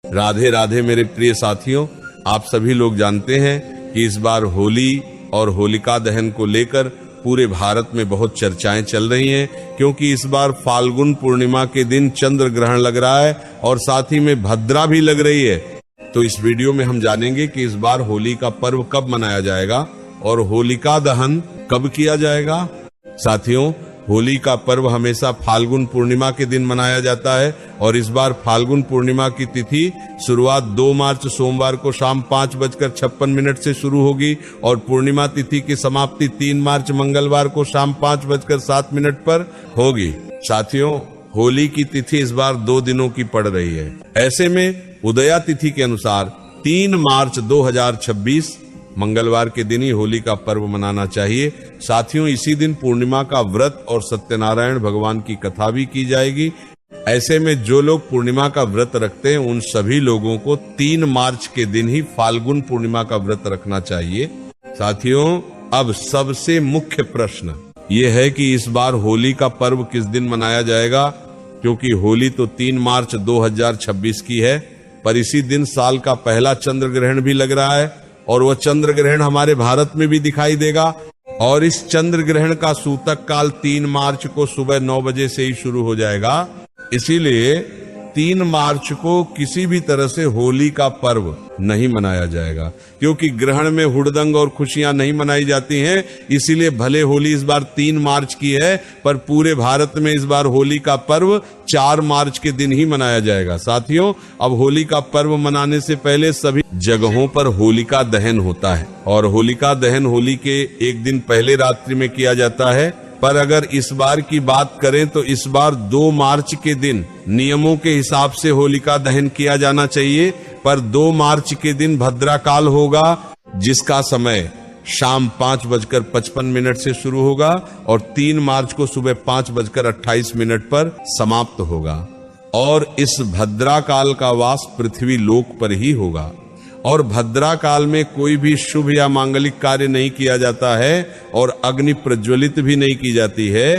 राधे राधे मेरे प्रिय साथियों, आप सभी लोग जानते हैं कि इस बार होली और होलिका दहन को लेकर पूरे भारत में बहुत चर्चाएं चल रही हैं, क्योंकि इस बार फाल्गुन पूर्णिमा के दिन चंद्र ग्रहण लग रहा है और साथ ही में भद्रा भी लग रही है। तो इस वीडियो में हम जानेंगे कि इस बार होली का पर्व कब मनाया जाएगा और होलिका दहन कब किया जाएगा। साथियों, होली का पर्व हमेशा फाल्गुन पूर्णिमा के दिन मनाया जाता है और इस बार फाल्गुन पूर्णिमा की तिथि शुरुआत 2 मार्च सोमवार को शाम 5:56 से शुरू होगी और पूर्णिमा तिथि की समाप्ति 3 मार्च मंगलवार को शाम 5:07 पर होगी। साथियों, होली की तिथि इस बार 2 दिनों की पड़ रही है। ऐसे में उदया तिथि के अनुसार 3 मार्च 2026 मंगलवार के दिन ही होली का पर्व मनाना चाहिए। साथियों, इसी दिन पूर्णिमा का व्रत और सत्यनारायण भगवान की कथा भी की जाएगी। ऐसे में जो लोग पूर्णिमा का व्रत रखते हैं उन सभी लोगों को 3 मार्च के दिन ही फाल्गुन पूर्णिमा का व्रत रखना चाहिए। साथियों, अब सबसे मुख्य प्रश्न ये है कि इस बार होली का पर्व किस दिन मनाया जाएगा, क्योंकि होली तो 3 मार्च 2026 की है, पर इसी दिन साल का पहला चंद्र ग्रहण भी लग रहा है और वह चंद्र ग्रहण हमारे भारत में भी दिखाई देगा। और इस चंद्र ग्रहण का सूतक काल 3 मार्च को सुबह 9 बजे से ही शुरू हो जाएगा। इसीलिए 3 मार्च को किसी भी तरह से होली का पर्व नहीं मनाया जाएगा, क्योंकि ग्रहण में हुड़दंग और खुशियां नहीं मनाई जाती हैं। इसीलिए भले होली इस बार 3 मार्च की है, पर पूरे भारत में इस बार होली का पर्व 4 मार्च के दिन ही मनाया जाएगा। साथियों, अब होली का पर्व मनाने से पहले सभी जगहों पर होलिका दहन होता है और होलिका दहन होली के एक दिन पहले रात्रि में किया जाता है। पर अगर इस बार की बात करें तो इस बार 2 मार्च के दिन नियमों के हिसाब से होलिका दहन किया जाना चाहिए, पर 2 मार्च के दिन भद्रा काल होगा, जिसका समय शाम 5:55 से शुरू होगा और 3 मार्च को सुबह 5:28 पर समाप्त होगा। और इस भद्रा काल का वास पृथ्वी लोक पर ही होगा और भद्रा काल में कोई भी शुभ या मांगलिक कार्य नहीं किया जाता है और अग्नि प्रज्वलित भी नहीं की जाती है।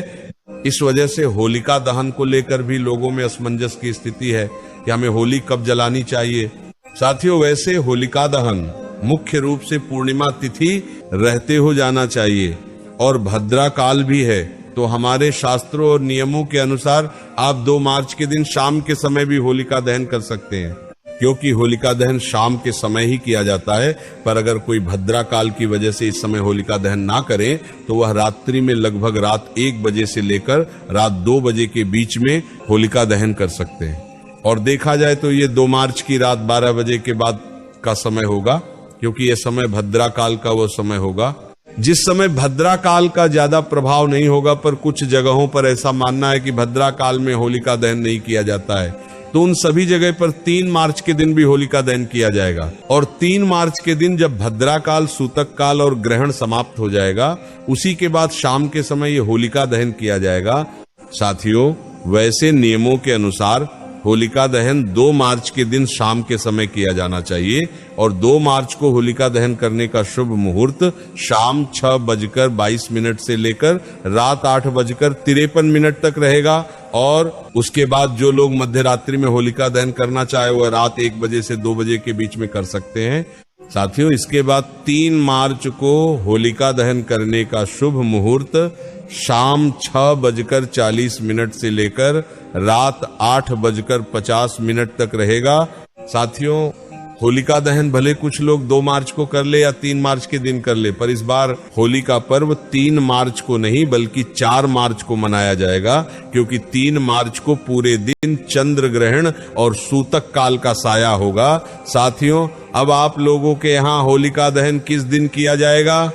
इस वजह से होलिका दहन को लेकर भी लोगों में असमंजस की स्थिति है कि हमें होली कब जलानी चाहिए। साथियों, वैसे होलिका दहन मुख्य रूप से पूर्णिमा तिथि रहते हो जाना चाहिए और भद्रा काल भी है, तो हमारे शास्त्रों और नियमों के अनुसार आप 2 मार्च के दिन शाम के समय भी होलिका दहन कर सकते हैं, क्योंकि होलिका दहन शाम के समय ही किया जाता है। पर अगर कोई भद्रा काल की वजह से इस समय होलिका दहन ना करे तो वह रात्रि में लगभग रात 1 बजे से लेकर रात 2 बजे के बीच में होलिका दहन कर सकते हैं। और देखा जाए तो ये 2 मार्च की रात 12 बजे के बाद का समय होगा, क्योंकि यह समय भद्रा काल का वो समय होगा जिस समय भद्रा काल का ज्यादा प्रभाव नहीं होगा। पर कुछ जगहों पर ऐसा मानना है कि भद्रा काल में होलिका दहन नहीं किया जाता है, तो उन सभी जगह पर 3 मार्च के दिन भी होलिका दहन किया जाएगा। और 3 मार्च के दिन जब भद्रा काल, सूतक काल और ग्रहण समाप्त हो जाएगा, उसी के बाद शाम के समय ये होलिका दहन किया जाएगा। साथियों, वैसे नियमों के अनुसार होलिका दहन 2 मार्च के दिन शाम के समय किया जाना चाहिए और 2 मार्च को होलिका दहन करने का शुभ मुहूर्त शाम 6:22 से लेकर रात 8:53 तक रहेगा। और उसके बाद जो लोग मध्य रात्रि में होलिका दहन करना चाहे वह रात 1 बजे से 2 बजे के बीच में कर सकते हैं। साथियों, इसके बाद 3 मार्च को होलिका दहन करने का शुभ मुहूर्त शाम 6:40 से लेकर रात 8:50 तक रहेगा। साथियों, होलिका दहन भले कुछ लोग 2 मार्च को कर ले या 3 मार्च के दिन कर ले, पर इस बार होली का पर्व 3 मार्च को नहीं बल्कि 4 मार्च को मनाया जाएगा, क्योंकि 3 मार्च को पूरे दिन चंद्र ग्रहण और सूतक काल का साया होगा। साथियों, अब आप लोगों के यहाँ होलिका दहन किस दिन किया जाएगा?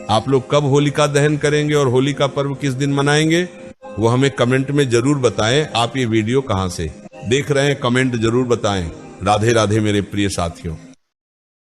आप लोग कब होलिका दहन करेंगे और होली का पर्व किस दिन मनाएंगे, वो हमें कमेंट में जरूर बताएं। आप ये वीडियो कहां से देख रहे हैं, कमेंट जरूर बताएं। राधे राधे मेरे प्रिय साथियों।